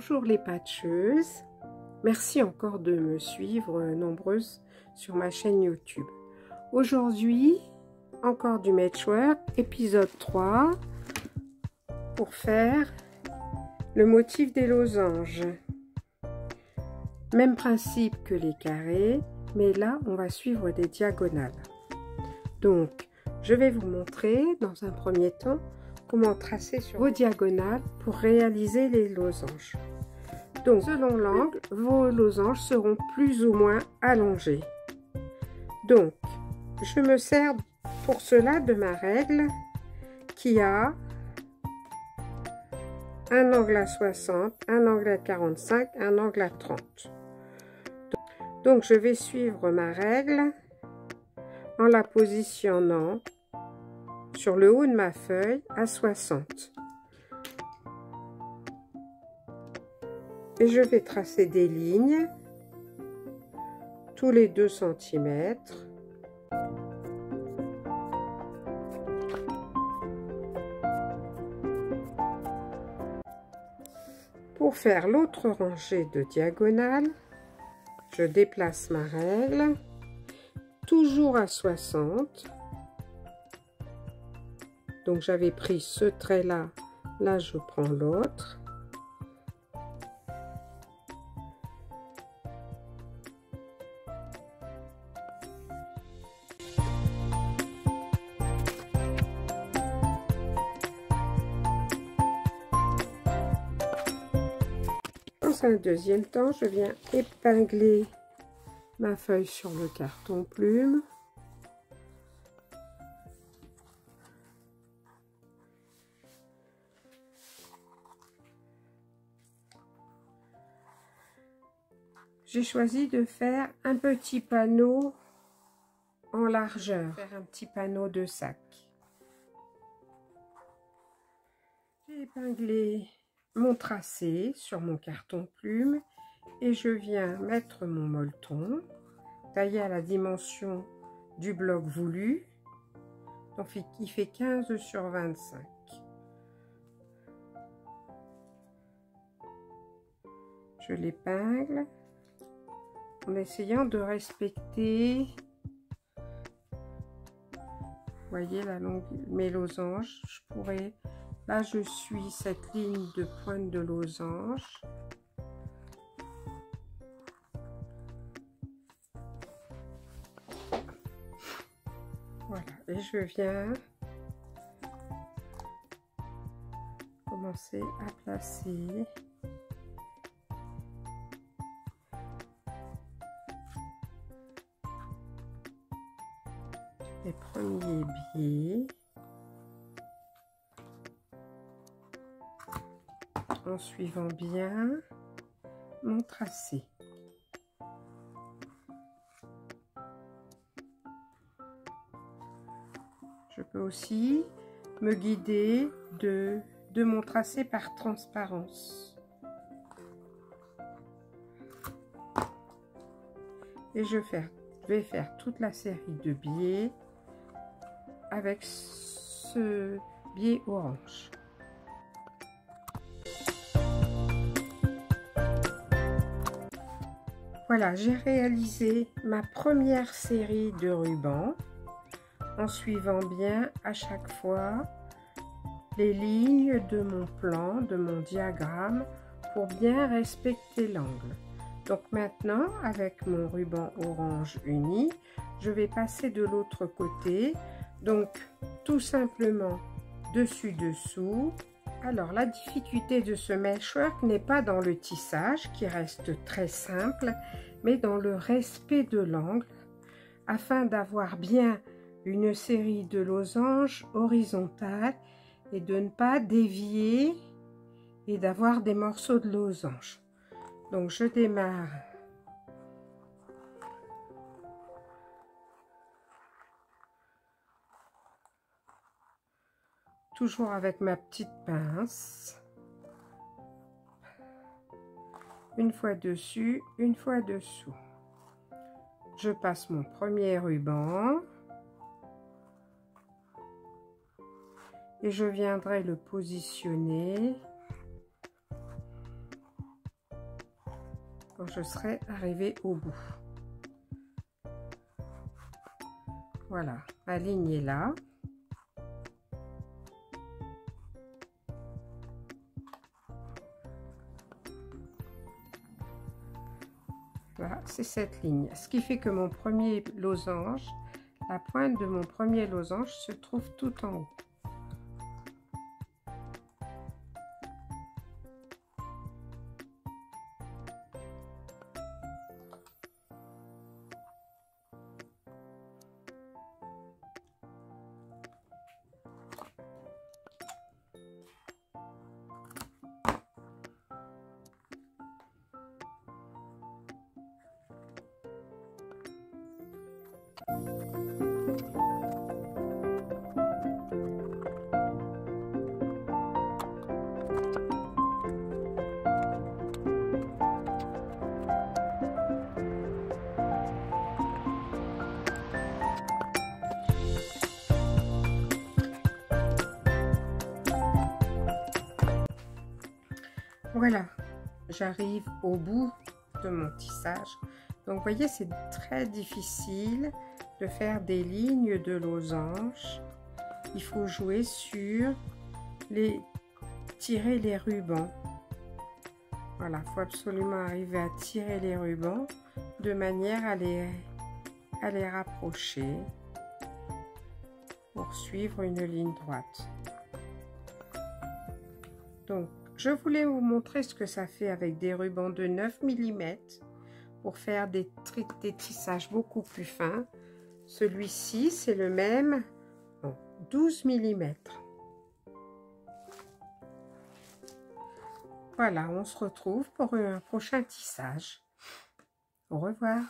Bonjour les patcheuses, merci encore de me suivre nombreuses sur ma chaîne YouTube. Aujourd'hui, encore du Matchwork, épisode 3, pour faire le motif des losanges. Même principe que les carrés, mais là on va suivre des diagonales. Donc, je vais vous montrer dans un premier temps comment tracer sur vos diagonales pour réaliser les losanges. Donc, selon l'angle, vos losanges seront plus ou moins allongés. Donc, je me sers pour cela de ma règle qui a un angle à 60, un angle à 45, un angle à 30. Donc, je vais suivre ma règle en la positionnant sur le haut de ma feuille à 60. Et je vais tracer des lignes tous les 2 cm. Pour faire l'autre rangée de diagonales, je déplace ma règle, toujours à 60. Donc j'avais pris ce trait là, là je prends l'autre. Dans un deuxième temps, je viens épingler ma feuille sur le carton plume. J'ai choisi de faire un petit panneau en largeur, faire un petit panneau de sac. J'ai épinglé mon tracé sur mon carton plume et je viens mettre mon molleton taillé à la dimension du bloc voulu. Donc il fait 15 sur 25. Je l'épingle en essayant de respecter, vous voyez la longue, mes losanges. Je pourrais, là je suis cette ligne de pointe de losange. Voilà, et je viens commencer à placer les premiers biais en suivant bien mon tracé. Je peux aussi me guider de mon tracé par transparence. Et je vais faire toute la série de biais avec ce biais orange. Voilà, j'ai réalisé ma première série de rubans en suivant bien à chaque fois les lignes de mon plan, de mon diagramme, pour bien respecter l'angle. Donc maintenant, avec mon ruban orange uni, je vais passer de l'autre côté. Donc tout simplement dessus-dessous. Alors la difficulté de ce meshwork n'est pas dans le tissage qui reste très simple, mais dans le respect de l'angle afin d'avoir bien une série de losanges horizontales et de ne pas dévier et d'avoir des morceaux de losange. Donc je démarre toujours avec ma petite pince, une fois dessus, une fois dessous. Je passe mon premier ruban et je viendrai le positionner quand je serai arrivée au bout. Voilà, ma ligne est là. Voilà, c'est cette ligne. Ce qui fait que mon premier losange, la pointe de mon premier losange se trouve tout en haut. Voilà, j'arrive au bout de mon tissage. Donc, vous voyez, c'est très difficile de faire des lignes de losange. Il faut jouer sur tirer les rubans. Voilà, il faut absolument arriver à tirer les rubans de manière à les rapprocher pour suivre une ligne droite. Donc, je voulais vous montrer ce que ça fait avec des rubans de 9 mm pour faire des tissages beaucoup plus fins. Celui-ci, c'est le même en 12 mm. Voilà, on se retrouve pour un prochain tissage. Au revoir.